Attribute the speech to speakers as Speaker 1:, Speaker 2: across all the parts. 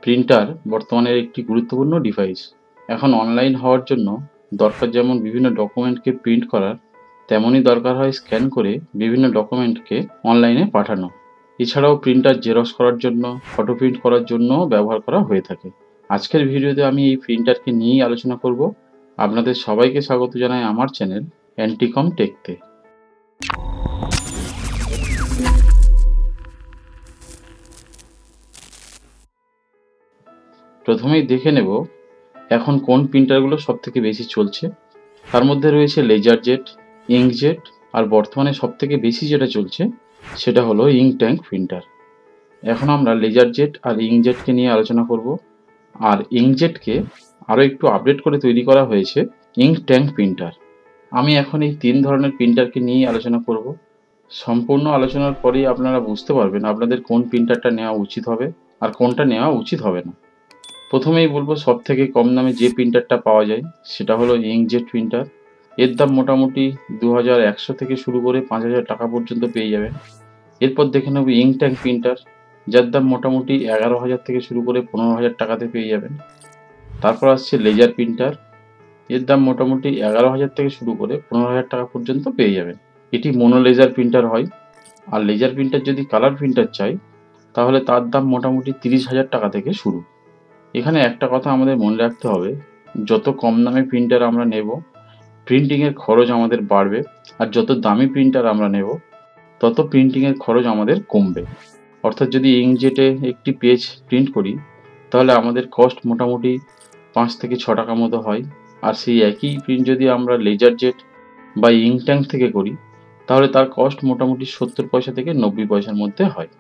Speaker 1: Printer বর্তমানের একটি গুরুত্বপূর্ণ ডিভাইস। এখন অনলাইন হওয়ার জন্য দরকার যেমন বিভিন্ন ডকুমেন্টকে প্রিন্ট করার, তেমনই দরকার হয় স্ক্যান করে বিভিন্ন ডকুমেন্টকে অনলাইনে পাঠানো। এছাড়াও প্রিন্টার জেরক্স করার জন্য, ফটো প্রিন্ট করার জন্য ব্যবহার করা হয়ে থাকে। আজকের ভিডিওতে আমি এই প্রিন্টারকে নিয়েই আলোচনা করব। আপনাদের সবাইকে স্বাগত জানাই আমার চ্যানেল অ্যান্টিকম টেকতে। প্রথমেই দেখে নেব এখন কোন প্রিন্টারগুলো সবথেকে বেশি চলছে। তার মধ্যে রয়েছে লেজারজেট, ইঙ্কজেট, আর বর্তমানে সবথেকে বেশি যেটা চলছে সেটা হলো ইঙ্ক ট্যাঙ্ক প্রিন্টার। এখন আমরা লেজারজেট আর ইঙ্কজেটকে নিয়ে আলোচনা করব। আর ইঙ্কজেটকে আরও একটু আপডেট করে তৈরি করা হয়েছে ইঙ্ক ট্যাঙ্ক প্রিন্টার। আমি এখন এই তিন ধরনের প্রিন্টারকে নিয়েই আলোচনা করব। সম্পূর্ণ আলোচনার পরেই আপনারা বুঝতে পারবেন আপনাদের কোন প্রিন্টারটা নেওয়া উচিত হবে আর কোনটা নেওয়া উচিত হবে না। প্রথমেই বলবো সবথেকে কম দামে যে প্রিন্টারটা পাওয়া যায় সেটা হলো ইঙ্কজেট প্রিন্টার। এর দাম মোটামুটি 2100 থেকে শুরু করে 5000 টাকা পর্যন্ত পেয়ে যাবেন। এরপর দেখে নেব ইঙ্ক ট্যাঙ্ক প্রিন্টার, যার দাম মোটামুটি 11,000 থেকে শুরু করে 15,000 টাকাতে পেয়ে যাবেন। তারপর আসছে লেজার প্রিন্টার, এর দাম মোটামুটি 11,000 থেকে শুরু করে 15,000 টাকা পর্যন্ত পেয়ে যাবেন। এটি মোনো লেজার প্রিন্টার হয়। আর লেজার প্রিন্টার যদি কালার প্রিন্টার চাই তাহলে তার দাম মোটামুটি 30,000 টাকা থেকে শুরু। এখানে একটা কথা আমাদের মনে রাখতে হবে, যত কম দামে প্রিন্টার আমরা নেব প্রিন্টিংয়ের খরচ আমাদের বাড়বে, আর যত দামি প্রিন্টার আমরা নেব তত প্রিন্টিংয়ের খরচ আমাদের কমবে। অর্থাৎ যদি ইঙ্কজেটে একটি পেজ প্রিন্ট করি তাহলে আমাদের কস্ট মোটামুটি 5 থেকে 6 টাকা মতো হয়। আর সেই একই প্রিন্ট যদি আমরা লেজারজেট বা ইঙ্ক ট্যাঙ্ক থেকে করি তাহলে তার কস্ট মোটামুটি 70 পয়সা থেকে 90 পয়সার মধ্যে হয়।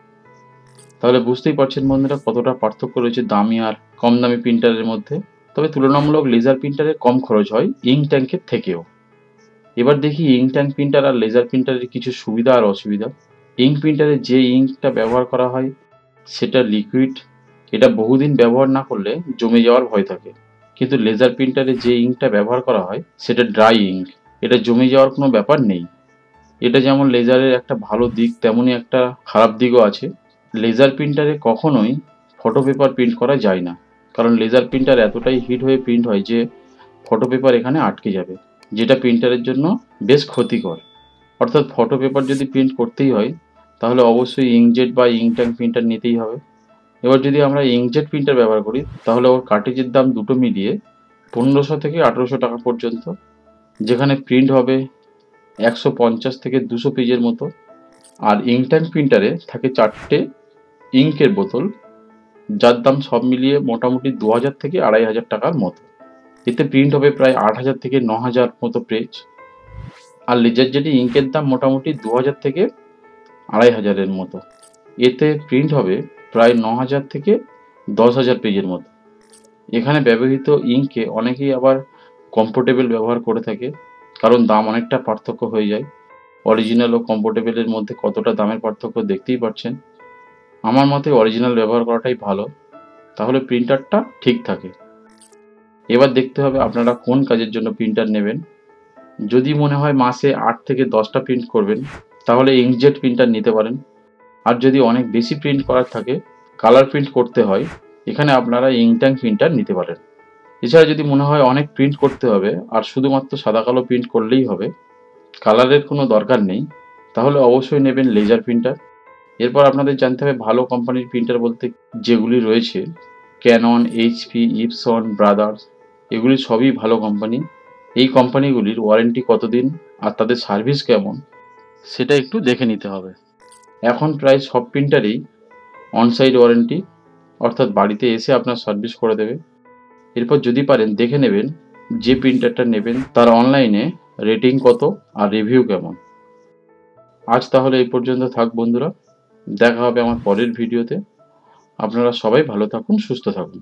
Speaker 1: তাহলে বুঝতেই পারছেন বন্ধুরা কতটা পার্থক্য রয়েছে দামি আর কম দামি প্রিন্টারের মধ্যে। তবে তুলনামূলক লেজার প্রিন্টারে কম খরচ হয় ইঙ্ক ট্যাঙ্কের থেকেও। এবার দেখি ইঙ্ক ট্যাঙ্ক প্রিন্টার আর লেজার প্রিন্টারের কিছু সুবিধা আর অসুবিধা। ইঙ্ক প্রিন্টারে যে ইঙ্কটা ব্যবহার করা হয় সেটা লিকুইড, এটা বহুদিন ব্যবহার না করলে জমে যাওয়ার ভয় থাকে। কিন্তু লেজার প্রিন্টারে যে ইঙ্কটা ব্যবহার করা হয় সেটা ড্রাই ইঙ্ক, এটা জমে যাওয়ার কোনো ব্যাপার নেই। এটা যেমন লেজারের একটা ভালো দিক তেমনই একটা খারাপ দিকও আছে। লেজার প্রিন্টারে কখনোই ফটো পেপার প্রিন্ট করা যায় না, কারণ লেজার প্রিন্টার এতটাই হিট হয়ে প্রিন্ট হয় যে ফটো পেপার এখানে আটকে যাবে, যেটা প্রিন্টারের জন্য বেশ ক্ষতিকর। অর্থাৎ ফটো পেপার যদি প্রিন্ট করতেই হয় তাহলে অবশ্যই ইঙ্কজেট বা ইঙ্ক ট্যাঙ্ক প্রিন্টার নিতেই হবে। এবার যদি আমরা ইঙ্কজেট প্রিন্টার ব্যবহার করি তাহলে ওর কার্ট্রিজের দাম দুটো মিলিয়ে 1500 থেকে 1800 টাকা পর্যন্ত, যেখানে প্রিন্ট হবে 150 থেকে 200 পেজের মতো। আর ইঙ্ক ট্যাঙ্ক প্রিন্টারে থাকে 4টে ইঙ্কের বোতল, যার দাম সব মিলিয়ে মোটামুটি 2000 থেকে 2500 টাকার মতো। এতে প্রিন্ট হবে প্রায় 8000 থেকে 9000 মতো পেজ। আর লেজার জেটে ইঙ্কের দাম মোটামুটি 2000 থেকে 2500-এর মতো। এতে প্রিন্ট হবে প্রায় 9000 থেকে 10,000 পেজের মতো। এখানে ব্যবহৃত ইঙ্কে অনেকেই আবার কম্পোর্টেবল ব্যবহার করে থাকে, কারণ দাম অনেকটা পার্থক্য হয়ে যায়। অরিজিনাল ও কম্পোর্টেবলের মধ্যে কতটা দামের পার্থক্য দেখতেই পাচ্ছেন। আমার মতে অরিজিনাল ব্যবহার করাটাই ভালো, তাহলে প্রিন্টারটা ঠিক থাকে। এবার দেখতে হবে আপনারা কোন কাজের জন্য প্রিন্টার নেবেন। যদি মনে হয় মাসে 8 থেকে 10টা প্রিন্ট করবেন তাহলে ইঙ্কজেট প্রিন্টার নিতে পারেন। আর যদি অনেক বেশি প্রিন্ট করার থাকে, কালার প্রিন্ট করতে হয়, এখানে আপনারা ইঙ্ক ট্যাঙ্ক প্রিন্টার নিতে পারেন। এছাড়া যদি মনে হয় অনেক প্রিন্ট করতে হবে আর শুধুমাত্র সাদা কালো প্রিন্ট করলেই হবে, কালারের কোনো দরকার নেই, তাহলে অবশ্যই নেবেন লেজার প্রিন্টার। এরপর আপনাদের জানতে হবে ভালো কোম্পানির প্রিন্টার বলতে যেগুলি রয়েছে ক্যানন, এইচপি, ইপসন, ব্রাদার্স, এগুলি সবই ভালো কোম্পানি। এই কোম্পানিগুলির ওয়ারেন্টি কতদিন আর তাদের সার্ভিস কেমন সেটা একটু দেখে নিতে হবে। এখন প্রায় সব প্রিন্টারেই অনসাইট ওয়ারেন্টি, অর্থাৎ বাড়িতে এসে আপনার সার্ভিস করে দেবে। এরপর যদি পারেন দেখে নেবেন যে প্রিন্টারটা নেবেন তার অনলাইনে রেটিং কত আর রিভিউ কেমন। আজ তাহলে এই পর্যন্ত থাক বন্ধুরা, দেখা হবে আমার পরের ভিডিওতে। আপনারা সবাই ভালো থাকুন, সুস্থ থাকুন।